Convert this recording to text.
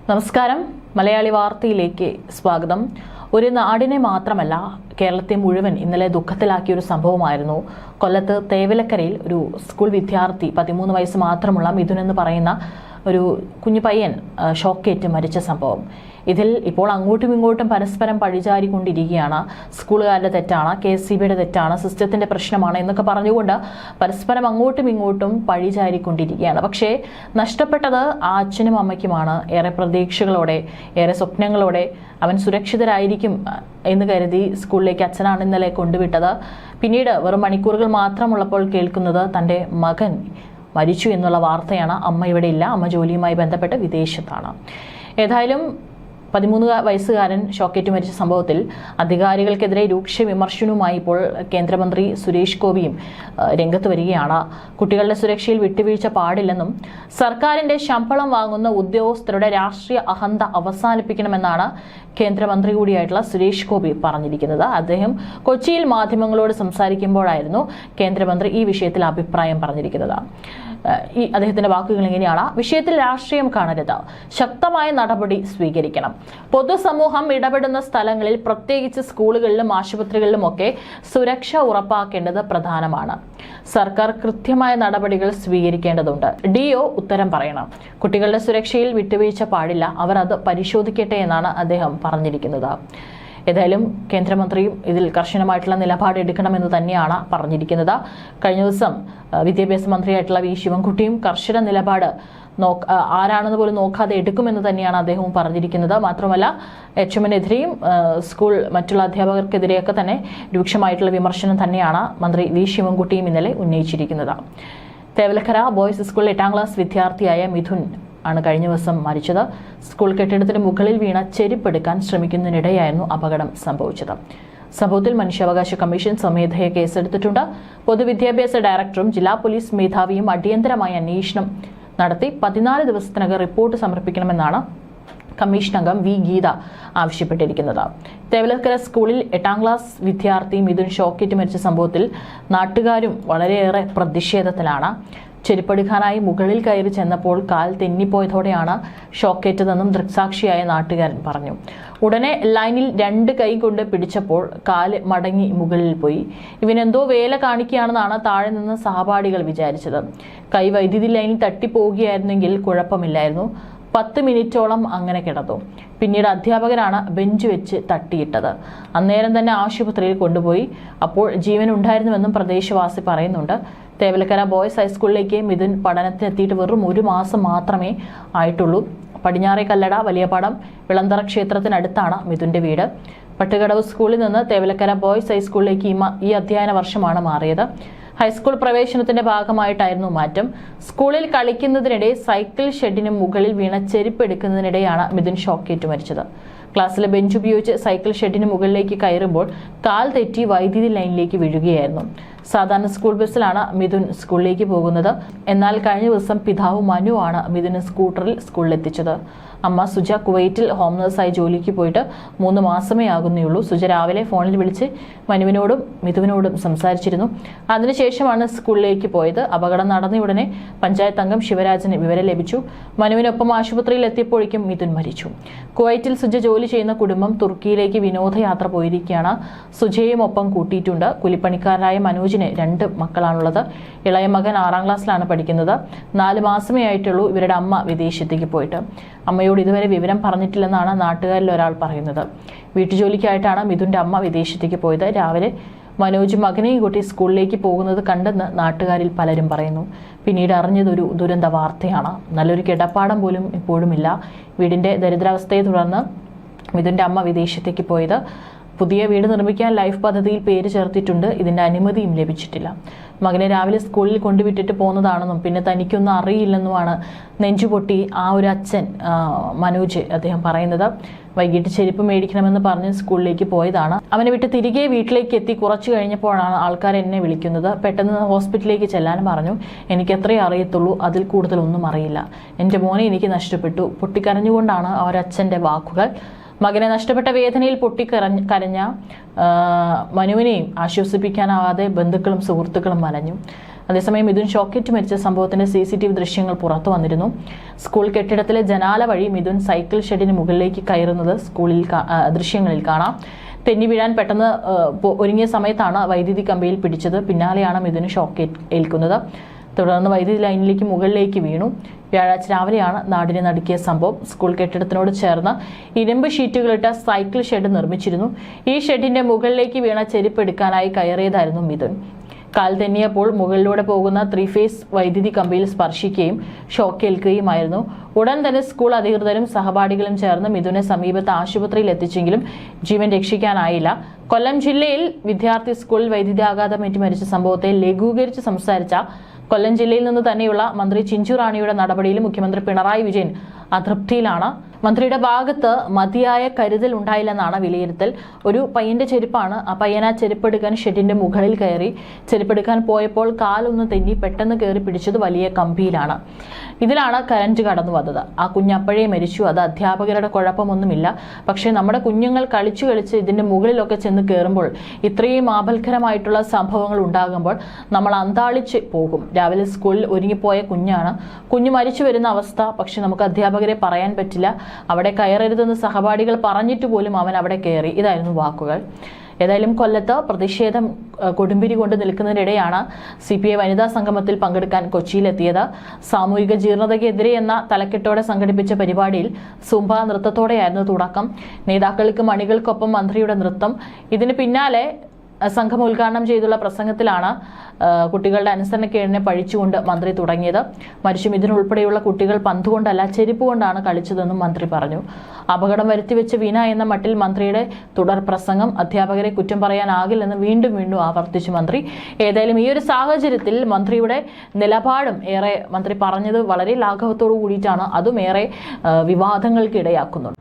നമസ്കാരം. മലയാളി വാർത്തയിലേക്ക് സ്വാഗതം. ഒരു നാടിനെ മാത്രമല്ല കേരളത്തെ മുഴുവൻ ഇന്നലെ ദുഃഖത്തിലാക്കിയ ഒരു സംഭവമായിരുന്നു കൊല്ലത്ത് തേവലക്കരയിൽ ഒരു സ്കൂൾ വിദ്യാർത്ഥി 13 വയസ്സ് മാത്രമുള്ള മിഥുൻ എന്ന് പറയുന്ന ഒരു കുഞ്ഞു പയ്യൻ ഷോക്കേറ്റ് മരിച്ച സംഭവം. ഇതിൽ ഇപ്പോൾ അങ്ങോട്ടും ഇങ്ങോട്ടും പരസ്പരം പഴിചാരിക്കൊണ്ടിരിക്കുകയാണ്. സ്കൂളുകാരുടെ തെറ്റാണ്, KSCBയുടെ തെറ്റാണ്, സിസ്റ്റത്തിന്റെ പ്രശ്നമാണ് എന്നൊക്കെ പറഞ്ഞുകൊണ്ട് പരസ്പരം അങ്ങോട്ടും ഇങ്ങോട്ടും പഴിചാരിക്കൊണ്ടിരിക്കുകയാണ്. പക്ഷേ നഷ്ടപ്പെട്ടത് ആ അച്ഛനും അമ്മയ്ക്കുമാണ്. ഏറെ പ്രതീക്ഷകളോടെ, ഏറെ സ്വപ്നങ്ങളോടെ അവൻ സുരക്ഷിതരായിരിക്കും എന്ന് കരുതി സ്കൂളിലേക്ക് അച്ഛനാണ് ഇന്നലെ കൊണ്ടുവിട്ടത്. പിന്നീട് വെറും മണിക്കൂറുകൾ മാത്രമുള്ളപ്പോൾ കേൾക്കുന്നത് തൻ്റെ മകൻ മരിച്ചു എന്നുള്ള വാർത്തയാണ്. അമ്മ ഇവിടെ ഇല്ല, അമ്മ ജോലിയുമായി ബന്ധപ്പെട്ട് വിദേശത്താണ്. ഏതായാലും 13 വയസ്സുകാരൻ ഷോക്കേറ്റ് മരിച്ച സംഭവത്തിൽ അധികാരികൾക്കെതിരെ രൂക്ഷ വിമർശനവുമായി ഇപ്പോൾ കേന്ദ്രമന്ത്രി സുരേഷ് ഗോപിയും രംഗത്ത് വരികയാണ്. കുട്ടികളുടെ സുരക്ഷയിൽ വിട്ടുവീഴ്ച പാടില്ലെന്നും സർക്കാരിന്റെ ശമ്പളം വാങ്ങുന്ന ഉദ്യോഗസ്ഥരുടെ രാഷ്ട്രീയ അഹന്ത അവസാനിപ്പിക്കണമെന്നാണ് കേന്ദ്രമന്ത്രി കൂടിയായിട്ടുള്ള സുരേഷ് ഗോപി പറഞ്ഞിരിക്കുന്നത്. അദ്ദേഹം കൊച്ചിയിൽ മാധ്യമങ്ങളോട് സംസാരിക്കുമ്പോഴായിരുന്നു കേന്ദ്രമന്ത്രി ഈ വിഷയത്തിൽ അഭിപ്രായം പറഞ്ഞിരിക്കുന്നത്. അദ്ദേഹത്തിന്റെ വാക്കുകൾ എങ്ങനെയാണ്: വിഷയത്തിൽ രാഷ്ട്രീയം കാണരുത്, ശക്തമായ നടപടി സ്വീകരിക്കണം. പൊതുസമൂഹം ഇടപെടുന്ന സ്ഥലങ്ങളിൽ, പ്രത്യേകിച്ച് സ്കൂളുകളിലും ആശുപത്രികളിലുമൊക്കെ സുരക്ഷ ഉറപ്പാക്കേണ്ടത് പ്രധാനമാണ്. സർക്കാർ കൃത്യമായ നടപടികൾ സ്വീകരിക്കേണ്ടതുണ്ട്. DO ഉത്തരം പറയണം. കുട്ടികളുടെ സുരക്ഷയിൽ വിട്ടുവീഴ്ച പാടില്ല, അവർ അത് പരിശോധിക്കട്ടെ എന്നാണ് അദ്ദേഹം പറഞ്ഞിരിക്കുന്നത്. ഏതായാലും കേന്ദ്രമന്ത്രിയും ഇതിൽ കർശനമായിട്ടുള്ള നിലപാട് എടുക്കണമെന്ന് തന്നെയാണ് പറഞ്ഞിരിക്കുന്നത്. കഴിഞ്ഞ ദിവസം വിദ്യാഭ്യാസ മന്ത്രിയായിട്ടുള്ള V ശിവൻകുട്ടിയും കർശന നിലപാട് ആരാണെന്ന് പോലും നോക്കാതെ എടുക്കുമെന്ന് തന്നെയാണ് അദ്ദേഹവും പറഞ്ഞിരിക്കുന്നത്. മാത്രമല്ല HM-നെതിരെയും മറ്റുള്ള അധ്യാപകർക്കെതിരെയൊക്കെ തന്നെ രൂക്ഷമായിട്ടുള്ള വിമർശനം തന്നെയാണ് മന്ത്രി V ശിവൻകുട്ടിയും ഇന്നലെ ഉന്നയിച്ചിരിക്കുന്നത്. തേവലക്കര ബോയ്സ് സ്കൂളിൽ 8ാം ക്ലാസ് വിദ്യാർത്ഥിയായ മിഥുൻ ആണ് കഴിഞ്ഞ ദിവസം മരിച്ചത്. സ്കൂൾ കെട്ടിടത്തിന് മുകളിൽ വീണ ചെരുപ്പെടുക്കാൻ ശ്രമിക്കുന്നതിനിടെയായിരുന്നു അപകടം സംഭവിച്ചത്. സംഭവത്തിൽ മനുഷ്യാവകാശ കമ്മീഷൻ സ്വമേധയാ കേസെടുത്തിട്ടുണ്ട്. പൊതുവിദ്യാഭ്യാസ ഡയറക്ടറും ജില്ലാ പോലീസ് മേധാവിയും അടിയന്തരമായി അന്വേഷണം നടത്തി 14 ദിവസത്തിനകം റിപ്പോർട്ട് സമർപ്പിക്കണമെന്നാണ് കമ്മീഷൻ അംഗം V ഗീത ആവശ്യപ്പെട്ടിരിക്കുന്നത്. തേവലക്കര സ്കൂളിൽ 8ാം ക്ലാസ് വിദ്യാർത്ഥി മിഥുൻ ഷോക്കേറ്റ് മരിച്ച സംഭവത്തിൽ നാട്ടുകാരും വളരെയേറെ പ്രതിഷേധത്തിലാണ്. ചെരുപ്പെടുക്കാനായി മുകളിൽ കയറി ചെന്നപ്പോൾ കാൽ തെന്നിപ്പോയതോടെയാണ് ഷോക്കേറ്റതെന്നും ദൃക്സാക്ഷിയായ നാട്ടുകാരൻ പറഞ്ഞു. ഉടനെ ലൈനിൽ 2 കൈ കൊണ്ട് പിടിച്ചപ്പോൾ കാല് മടങ്ങി മുകളിൽ പോയി. ഇവനെന്തോ വേല കാണിക്കുകയാണെന്നാണ് താഴെ നിന്ന് സഹപാഠികൾ വിചാരിച്ചത്. കൈ വൈദ്യുതി ലൈനിൽ തട്ടിപ്പോവുകയായിരുന്നെങ്കിൽ കുഴപ്പമില്ലായിരുന്നു. 10 മിനിറ്റോളം അങ്ങനെ കിടന്നു. പിന്നീട് അധ്യാപകരാണ് ബെഞ്ച് വെച്ച് തട്ടിയിട്ടത്. അന്നേരം തന്നെ ആശുപത്രിയിൽ കൊണ്ടുപോയി. അപ്പോൾ ജീവൻ ഉണ്ടായിരുന്നുവെന്നും പ്രദേശവാസി പറയുന്നുണ്ട്. തേവലക്കര ബോയ്സ് ഹൈസ്കൂളിലേക്ക് മിഥുൻ പഠനത്തിനെത്തിയിട്ട് വെറും 1 മാസം മാത്രമേ ആയിട്ടുള്ളൂ. പടിഞ്ഞാറേ കല്ലട വലിയപാടം വിളന്തറ ക്ഷേത്രത്തിനടുത്താണ് മിഥുന്റെ വീട്. പട്ടുകടവ് സ്കൂളിൽ നിന്ന് തേവലക്കര ബോയ്സ് ഹൈസ്കൂളിലേക്ക് ഈ അധ്യയന വർഷമാണ് മാറിയത്. ഹൈസ്കൂൾ പ്രവേശനത്തിന്റെ ഭാഗമായിട്ടായിരുന്നു മാറ്റം. സ്കൂളിൽ കളിക്കുന്നതിനിടെ സൈക്കിൾ ഷെഡിന് മുകളിൽ വീണ ചെരുപ്പ് എടുക്കുന്നതിനിടെയാണ് മിഥുൻ ഷോക്കേറ്റ് മരിച്ചത്. ക്ലാസ്സിലെ ബെഞ്ച് ഉപയോഗിച്ച് സൈക്കിൾ ഷെഡിന് മുകളിലേക്ക് കയറുമ്പോൾ കാൽ തെറ്റി വൈദ്യുതി ലൈനിലേക്ക് വീഴുകയായിരുന്നു. സാധാരണ സ്കൂൾ ബസ്സിലാണ് മിഥുൻ സ്കൂളിലേക്ക് പോകുന്നത്. എന്നാൽ കഴിഞ്ഞ ദിവസം പിതാവ് മനു ആണ് മിഥുനെ സ്കൂട്ടറിൽ സ്കൂളിലെത്തിച്ചത്. അമ്മ സുജ കുവൈറ്റിൽ ഹോം നഴ്സായി ജോലിക്ക് പോയിട്ട് 3 മാസമേ ആകുന്നേയുള്ളൂ. സുജ രാവിലെ ഫോണിൽ വിളിച്ച് മനുവിനോടും മിഥുവിനോടും സംസാരിച്ചിരുന്നു. അതിനുശേഷമാണ് സ്കൂളിലേക്ക് പോയത്. അപകടം നടന്ന ഉടനെ പഞ്ചായത്ത് അംഗം ശിവരാജന് വിവരം ലഭിച്ചു. മനുവിനൊപ്പം ആശുപത്രിയിൽ എത്തിയപ്പോഴേക്കും മിഥുൻ മരിച്ചു. കുവൈറ്റിൽ സുജ ജോലി ചെയ്യുന്ന കുടുംബം തുർക്കിയിലേക്ക് വിനോദയാത്ര പോയിരിക്കുകയാണ്. സുജയും ഒപ്പം കൂട്ടിയിട്ടുണ്ട്. കൂലിപ്പണിക്കാരനായ മനോജിന് 2 മക്കളാണുള്ളത്. ഇളയ മകൻ 6ാം ക്ലാസ്സിലാണ് പഠിക്കുന്നത്. 4 മാസമേ ആയിട്ടുള്ളൂ ഇവരുടെ അമ്മ വിദേശത്തേക്ക് പോയിട്ട്. അമ്മയോട് ഇതുവരെ വിവരം പറഞ്ഞിട്ടില്ലെന്നാണ് നാട്ടുകാരിൽ ഒരാൾ പറയുന്നത്. വീട്ടുജോലിക്കായിട്ടാണ് മിഥുന്റെ അമ്മ വിദേശത്തേക്ക് പോയത്. രാവിലെ മനോജ് മകനെയും കൂട്ടി സ്കൂളിലേക്ക് പോകുന്നത് കണ്ടെന്ന് നാട്ടുകാരിൽ പലരും പറയുന്നു. പിന്നീട് അറിഞ്ഞതൊരു ദുരന്ത വാർത്തയാണ്. നല്ലൊരു കിടപ്പാടം പോലും ഇപ്പോഴുമില്ല. വീടിന്റെ ദരിദ്രാവസ്ഥയെ തുടർന്ന് മിഥുന്റെ അമ്മ വിദേശത്തേക്ക് പോയത്. പുതിയ വീട് നിർമ്മിക്കാൻ ലൈഫ് പദ്ധതിയിൽ പേര് ചേർത്തിട്ടുണ്ട്. ഇതിന്റെ അനുമതിയും ലഭിച്ചിട്ടില്ല. മകനെ രാവിലെ സ്കൂളിൽ കൊണ്ടുവിട്ടിട്ട് പോകുന്നതാണെന്നും പിന്നെ തനിക്കൊന്നും അറിയില്ലെന്നുമാണ് നെഞ്ചുപൊട്ടി ആ ഒരു അച്ഛൻ മനോജ് അദ്ദേഹം പറയുന്നത്. വൈകിട്ട് ചെരുപ്പ് മേടിക്കണമെന്ന് പറഞ്ഞ് സ്കൂളിലേക്ക് പോയതാണ്. അവനെ വിട്ട് തിരികെ വീട്ടിലേക്ക് എത്തി കുറച്ചു കഴിഞ്ഞപ്പോഴാണ് ആൾക്കാർ എന്നെ വിളിക്കുന്നത്. പെട്ടെന്ന് ഹോസ്പിറ്റലിലേക്ക് ചെല്ലാൻ പറഞ്ഞു. എനിക്ക് എത്രയേ അറിയത്തുള്ളൂ, അതിൽ കൂടുതലൊന്നും അറിയില്ല. എൻ്റെ മോനെ എനിക്ക് നഷ്ടപ്പെട്ടു. പൊട്ടിക്കരഞ്ഞുകൊണ്ടാണ് ആ ഒരു അച്ഛൻ്റെ വാക്കുകൾ. മകനെ നഷ്ടപ്പെട്ട വേദനയിൽ പൊട്ടിക്കരഞ്ഞ മനുവിനെയും ആശ്വസിപ്പിക്കാനാവാതെ ബന്ധുക്കളും സുഹൃത്തുക്കളും വലഞ്ഞു. അതേസമയം മിഥുൻ ഷോക്കേറ്റ് മരിച്ച സംഭവത്തിന്റെ CCTV ദൃശ്യങ്ങൾ പുറത്തു വന്നിരുന്നു. സ്കൂൾ കെട്ടിടത്തിലെ ജനാല വഴി മിഥുൻ സൈക്കിൾ ഷെഡിന് മുകളിലേക്ക് കയറുന്നത് ദൃശ്യങ്ങളിൽ കാണാം. തെന്നി വീഴാൻ പെട്ടെന്ന് ഒരുങ്ങിയ സമയത്താണ് വൈദ്യുതി കമ്പിയിൽ പിടിച്ചത്. പിന്നാലെയാണ് മിഥുന് ഷോക്കേറ്റ് ഏൽക്കുന്നത്. തുടർന്ന് വൈദ്യുതി ലൈനിലേക്ക് മുകളിലേക്ക് വീണു. വ്യാഴാഴ്ച രാവിലെയാണ് നാടിനെ നടുക്കിയ സംഭവം. സ്കൂൾ കെട്ടിടത്തിനോട് ചേർന്ന് ഇരുമ്പ് ഷീറ്റുകളിട്ട സൈക്കിൾ ഷെഡ് നിർമ്മിച്ചിരുന്നു. ഈ ഷെഡിന്റെ മുകളിലേക്ക് വീണ ചെരുപ്പ് എടുക്കാനായി കയറിയതായിരുന്നു മിഥുൻ. കാൽ തെന്നിയപ്പോൾ മുകളിലൂടെ പോകുന്ന 3 ഫേസ് വൈദ്യുതി കമ്പിയിൽ സ്പർശിക്കുകയും ഷോക്കേൽക്കുകയുമായിരുന്നു. ഉടൻ തന്നെ സ്കൂൾ അധികൃതരും സഹപാഠികളും ചേർന്ന് മിഥുനെ സമീപത്ത് ആശുപത്രിയിൽ എത്തിച്ചെങ്കിലും ജീവൻ രക്ഷിക്കാനായില്ല. കൊല്ലം ജില്ലയിൽ വിദ്യാർത്ഥി സ്കൂളിൽ വൈദ്യുതാഘാതമേറ്റ് മരിച്ച സംഭവത്തെ ലഘൂകരിച്ച് സംസാരിച്ച കൊല്ലം ജില്ലയിൽ നിന്ന് തന്നെയുള്ള മന്ത്രി ചിഞ്ചു റാണിയുടെ നടപടിയിൽ മുഖ്യമന്ത്രി പിണറായി വിജയൻ അതൃപ്തിയിലാണ്. മന്ത്രിയുടെ ഭാഗത്ത് മതിയായ കരുതൽ ഉണ്ടായില്ലെന്നാണ് വിലയിരുത്തൽ. ഒരു പയ്യന്റെ ചെരുപ്പാണ്. ആ പയ്യൻ ആ ചെരുപ്പെടുക്കാൻ ഷെഡിന്റെ മുകളിൽ കയറി. ചെരുപ്പെടുക്കാൻ പോയപ്പോൾ കാലൊന്ന് തെന്നി പെട്ടെന്ന് കയറി പിടിച്ചത് വലിയ കമ്പിയിലാണ്. ഇതിലാണ് കറന്റ് കടന്നു വന്നത്. ആ കുഞ്ഞ് അപ്പോഴേ മരിച്ചു. അത് അധ്യാപകരുടെ കുഴപ്പമൊന്നുമില്ല. പക്ഷേ നമ്മുടെ കുഞ്ഞുങ്ങൾ കളിച്ചു ഇതിന്റെ മുകളിലൊക്കെ ചെന്ന് കയറുമ്പോൾ, ഇത്രയും ആപൽക്കരമായിട്ടുള്ള സംഭവങ്ങൾ ഉണ്ടാകുമ്പോൾ നമ്മൾ അന്താളിച്ച് പോകും. രാവിലെ സ്കൂളിൽ ഒരുങ്ങിപ്പോയ കുഞ്ഞാണ്. കുഞ്ഞ് മരിച്ചു വരുന്ന അവസ്ഥ. പക്ഷെ നമുക്ക് അധ്യാപകരെ പറയാൻ പറ്റില്ല. അവിടെ കയറരുതെന്ന് സഹപാഠികൾ പറഞ്ഞിട്ട് പോലും അവൻ അവിടെ കയറി. ഇതായിരുന്നു വാക്കുകൾ. ഏതായാലും കൊല്ലത്ത് പ്രതിഷേധം കൊടുമ്പിരി കൊണ്ട് നിൽക്കുന്നതിനിടെയാണ് CPI വനിതാ സംഗമത്തിൽ പങ്കെടുക്കാൻ കൊച്ചിയിലെത്തിയത്. സാമൂഹിക ജീർണതയ്ക്കെതിരെ എന്ന തലക്കെട്ടോടെ സംഘടിപ്പിച്ച പരിപാടിയിൽ സുംബ നൃത്തത്തോടെയായിരുന്നു തുടക്കം. നേതാക്കൾക്ക് മണികൾക്കൊപ്പം മന്ത്രിയുടെ നൃത്തം. ഇതിന് പിന്നാലെ സംഘം ഉദ്ഘാടനം ചെയ്തുള്ള പ്രസംഗത്തിലാണ് കുട്ടികളുടെ അനുസരണക്കേടിനെ പഴിച്ചുകൊണ്ട് മന്ത്രി തുടങ്ങിയത്. മരിച്ച മിഥുനുൾപ്പെടെയുള്ള കുട്ടികൾ പന്തുകൊണ്ടല്ല ചെരുപ്പ് കൊണ്ടാണ് കളിച്ചതെന്നും മന്ത്രി പറഞ്ഞു. അപകടം വരുത്തിവെച്ച വീണ എന്ന മട്ടിൽ മന്ത്രിയുടെ തുടർ പ്രസംഗം. അധ്യാപകരെ കുറ്റം പറയാനാകില്ലെന്ന് വീണ്ടും ആവർത്തിച്ചു മന്ത്രി. ഏതായാലും ഈ ഒരു സാഹചര്യത്തിൽ മന്ത്രിയുടെ നിലപാടും മന്ത്രി പറഞ്ഞത് വളരെ ലാഘവത്തോടു കൂടിയിട്ടാണ്. അതും ഏറെ വിവാദങ്ങൾക്ക് ഇടയാക്കുന്നുണ്ട്.